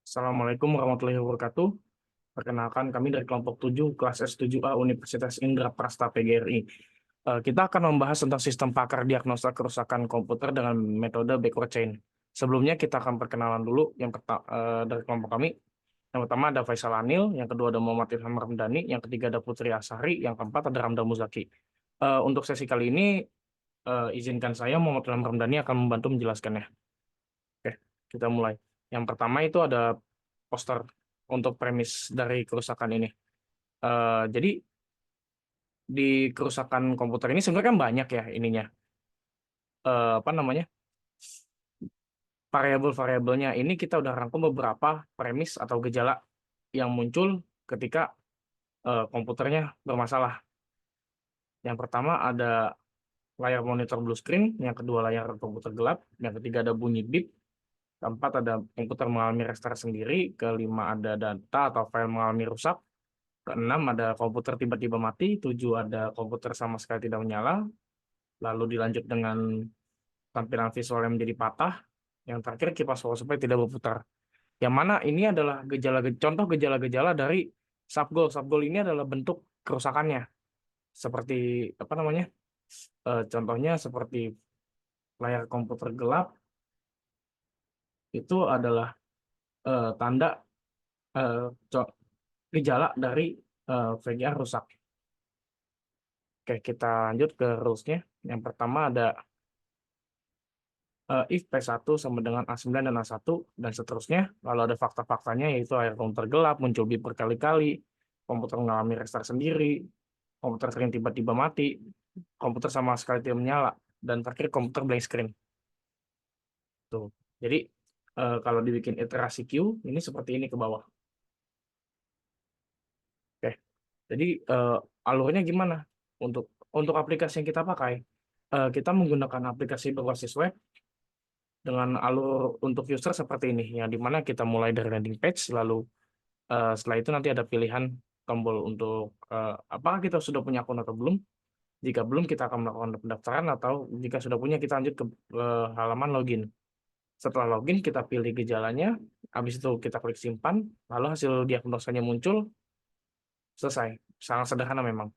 Assalamualaikum warahmatullahi wabarakatuh. Perkenalkan kami dari kelompok 7 kelas S7A Universitas Indra Prasta PGRI. Kita akan membahas tentang sistem pakar diagnosa kerusakan komputer dengan metode backward chain. Sebelumnya kita akan perkenalan dulu yang dari kelompok kami. Yang pertama ada Faisal Anil, yang kedua ada Muhammad Ilham Ramdhani, yang ketiga ada Putri Asari, yang keempat ada Ramda Muzaki. Untuk sesi kali ini, izinkan saya Muhammad Ilham Ramdhani akan membantu menjelaskannya. Oke, kita mulai. Yang pertama itu ada poster untuk premis dari kerusakan ini. Jadi di kerusakan komputer ini sebenarnya kan banyak ya ininya. Apa namanya? Variabel-variabelnya ini kita udah rangkum beberapa premis atau gejala yang muncul ketika komputernya bermasalah. Yang pertama ada layar monitor blue screen, yang kedua layar komputer gelap, yang ketiga ada bunyi beep, keempat ada komputer mengalami restart sendiri, kelima ada data atau file mengalami rusak, keenam ada komputer tiba-tiba mati, tujuh ada komputer sama sekali tidak menyala, lalu dilanjut dengan tampilan visual yang menjadi patah, yang terakhir kipas power supply tidak berputar. Yang mana ini adalah contoh gejala-gejala dari subgoal. Subgoal ini adalah bentuk kerusakannya. Seperti apa namanya? Contohnya seperti layar komputer gelap itu adalah tanda eh, gejala dari VGA rusak. Oke, kita lanjut ke rules-nya. Yang pertama ada if P1 sama dengan A9 dan A1 dan seterusnya. Lalu ada fakta-faktanya yaitu layar komputer gelap, muncul bip berkali-kali, komputer mengalami restart sendiri, komputer sering tiba-tiba mati, komputer sama sekali tidak menyala, dan terakhir komputer blank screen. Tuh. Jadi kalau dibikin iterasi queue, ini seperti ini ke bawah. Oke. Jadi alurnya gimana? Untuk aplikasi yang kita pakai, kita menggunakan aplikasi berbasis web dengan alur untuk user seperti ini, yang dimana kita mulai dari landing page, lalu setelah itu nanti ada pilihan tombol untuk apakah kita sudah punya akun atau belum. Jika belum, kita akan melakukan pendaftaran, atau jika sudah punya, kita lanjut ke halaman login. Setelah login, kita pilih gejalanya, habis itu kita klik simpan, lalu hasil diagnosanya muncul, selesai. Sangat sederhana memang,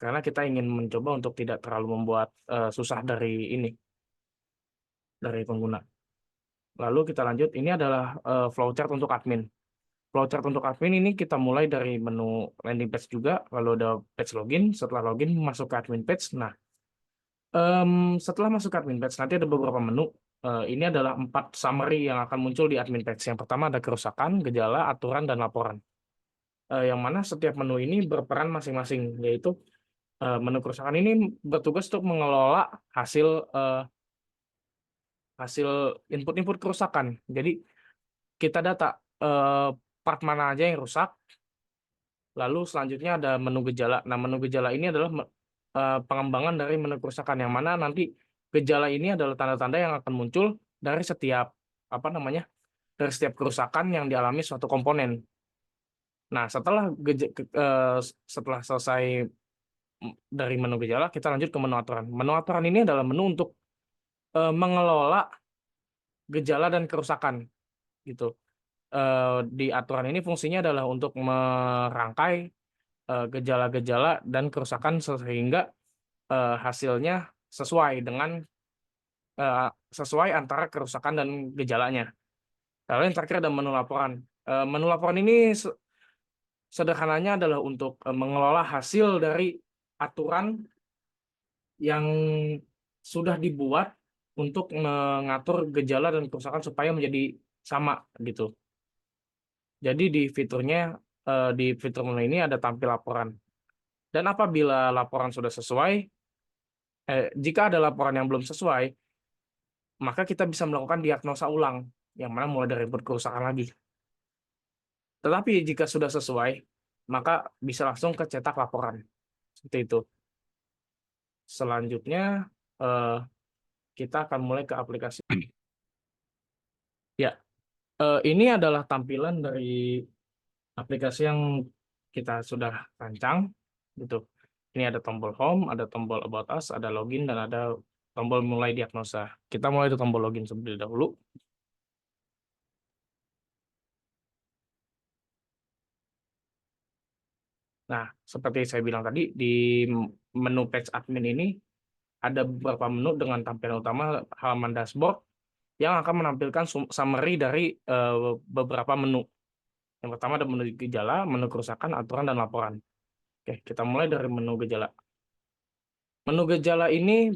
karena kita ingin mencoba untuk tidak terlalu membuat susah dari pengguna. Lalu kita lanjut, ini adalah flowchart untuk admin. Flowchart untuk admin ini kita mulai dari menu landing page juga, lalu ada page login, setelah login masuk ke admin page. Nah, setelah masuk ke admin page, nanti ada beberapa menu. Ini adalah 4 summary yang akan muncul di admin page. Yang pertama ada kerusakan, gejala, aturan, dan laporan. Yang mana setiap menu ini berperan masing-masing, yaitu menu kerusakan ini bertugas untuk mengelola hasil hasil input-input kerusakan. Jadi kita data part mana aja yang rusak. Lalu selanjutnya ada menu gejala. Nah, menu gejala ini adalah pengembangan dari menu kerusakan, yang mana nanti gejala ini adalah tanda-tanda yang akan muncul dari setiap apa namanya? Dari setiap kerusakan yang dialami suatu komponen. Nah, setelah selesai dari menu gejala, kita lanjut ke menu aturan. Menu aturan ini adalah menu untuk mengelola gejala dan kerusakan gitu. Di aturan ini fungsinya adalah untuk merangkai gejala-gejala dan kerusakan sehingga hasilnya sesuai dengan sesuai antara kerusakan dan gejalanya. Lalu yang terakhir ada menu laporan. Menu laporan ini sederhananya adalah untuk mengelola hasil dari aturan yang sudah dibuat untuk mengatur gejala dan kerusakan supaya menjadi sama gitu. Jadi di fitur menu ini ada tampil laporan. Dan apabila laporan sudah sesuai, jika ada laporan yang belum sesuai, maka kita bisa melakukan diagnosa ulang, yang mana mulai dari input kerusakan lagi. Tetapi jika sudah sesuai, maka bisa langsung ke cetak laporan. Seperti itu. Selanjutnya, eh, kita akan mulai ke aplikasi. Ya, ini adalah tampilan dari aplikasi yang kita sudah rancang. Gitu. Ini ada tombol home, ada tombol about us, ada login, dan ada tombol mulai diagnosa. Kita mulai dari tombol login terlebih dahulu. Nah, seperti saya bilang tadi, di menu page admin ini ada beberapa menu dengan tampilan utama halaman dashboard yang akan menampilkan summary dari beberapa menu. Yang pertama ada menu gejala, menu kerusakan, aturan, dan laporan. Oke, kita mulai dari menu gejala. Menu gejala ini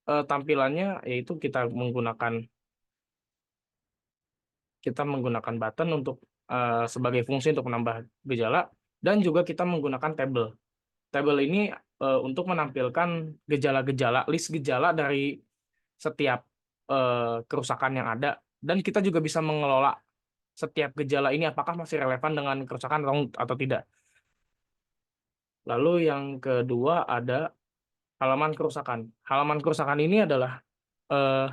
tampilannya yaitu kita menggunakan button untuk sebagai fungsi untuk menambah gejala, dan juga kita menggunakan tabel. Tabel ini untuk menampilkan gejala-gejala, list gejala dari setiap kerusakan yang ada, dan kita juga bisa mengelola setiap gejala ini apakah masih relevan dengan kerusakan atau tidak. Lalu yang kedua ada halaman kerusakan. Halaman kerusakan ini adalah eh,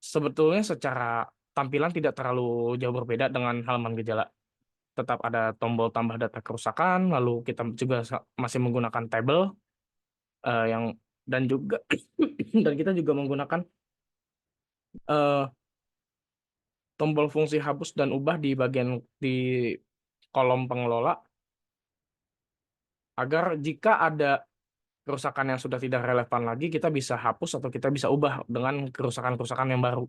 sebetulnya secara tampilan tidak terlalu jauh berbeda dengan halaman gejala. Tetap ada tombol tambah data kerusakan, lalu kita juga masih menggunakan tabel yang dan juga dan kita juga menggunakan eh, tombol fungsi hapus dan ubah di bagian di kolom pengelola, agar jika ada kerusakan yang sudah tidak relevan lagi, kita bisa hapus atau kita bisa ubah dengan kerusakan-kerusakan yang baru.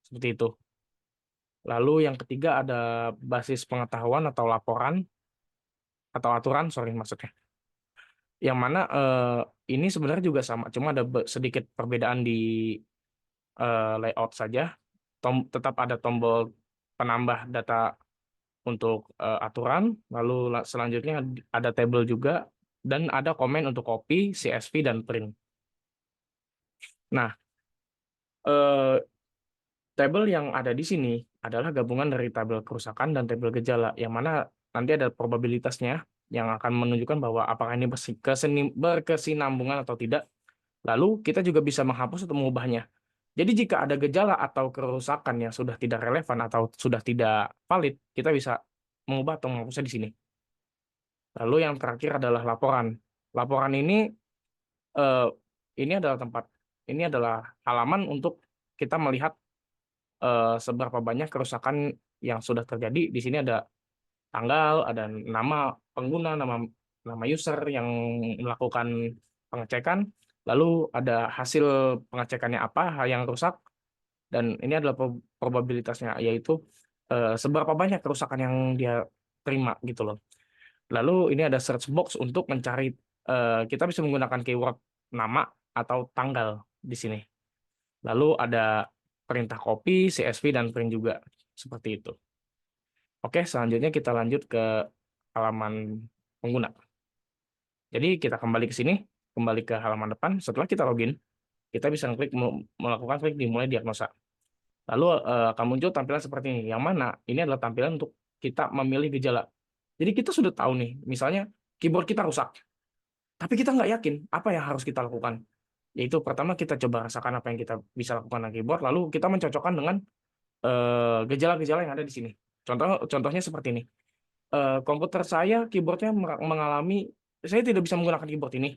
Seperti itu. Lalu yang ketiga ada basis pengetahuan atau laporan, atau aturan, sorry maksudnya. Yang mana ini sebenarnya juga sama, cuma ada sedikit perbedaan di layout saja. Tetap ada tombol penambah data untuk aturan, lalu selanjutnya ada tabel juga, dan ada komen untuk copy, CSV, dan print. Nah, eh, tabel yang ada di sini adalah gabungan dari tabel kerusakan dan tabel gejala, yang mana nanti ada probabilitasnya yang akan menunjukkan bahwa apakah ini berkesinambungan atau tidak. Lalu kita juga bisa menghapus atau mengubahnya. Jadi jika ada gejala atau kerusakan yang sudah tidak relevan atau sudah tidak valid, kita bisa mengubah atau menghapusnya di sini. Lalu yang terakhir adalah laporan. Laporan eh, ini adalah halaman untuk kita melihat seberapa banyak kerusakan yang sudah terjadi. Di sini ada tanggal, ada nama pengguna, nama nama user yang melakukan pengecekan, lalu ada hasil pengecekannya apa, hal yang rusak, dan ini adalah probabilitasnya, yaitu seberapa banyak kerusakan yang dia terima gitu loh. Lalu ini ada search box untuk mencari, kita bisa menggunakan keyword nama atau tanggal di sini. Lalu ada perintah copy, CSV, dan print juga. Seperti itu. Oke, selanjutnya kita lanjut ke halaman pengguna. Jadi kita kembali ke sini, kembali ke halaman depan. Setelah kita login, kita bisa melakukan klik dimulai diagnosa. Lalu akan muncul tampilan seperti ini, yang mana ini adalah tampilan untuk kita memilih gejala. Jadi kita sudah tahu nih, misalnya keyboard kita rusak, tapi kita nggak yakin apa yang harus kita lakukan. Yaitu pertama kita coba rasakan apa yang kita bisa lakukan dengan keyboard, lalu kita mencocokkan dengan gejala-gejala yang ada di sini. Contohnya seperti ini. Komputer saya keyboardnya mengalami, saya tidak bisa menggunakan keyboard ini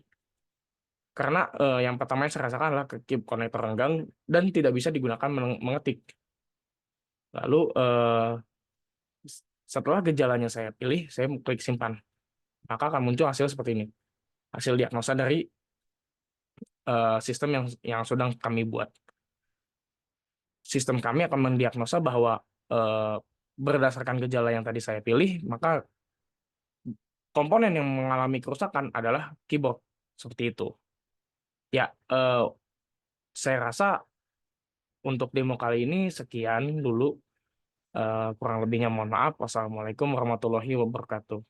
karena yang pertama yang saya rasakan adalah konektor renggang dan tidak bisa digunakan mengetik. Lalu setelah gejalanya saya pilih, saya klik simpan, maka akan muncul hasil seperti ini, hasil diagnosa dari sistem yang sedang kami buat. Sistem kami akan mendiagnosa bahwa berdasarkan gejala yang tadi saya pilih, maka komponen yang mengalami kerusakan adalah keyboard. Seperti itu. Ya, saya rasa untuk demo kali ini sekian dulu. Kurang lebihnya mohon maaf. Wassalamualaikum warahmatullahi wabarakatuh.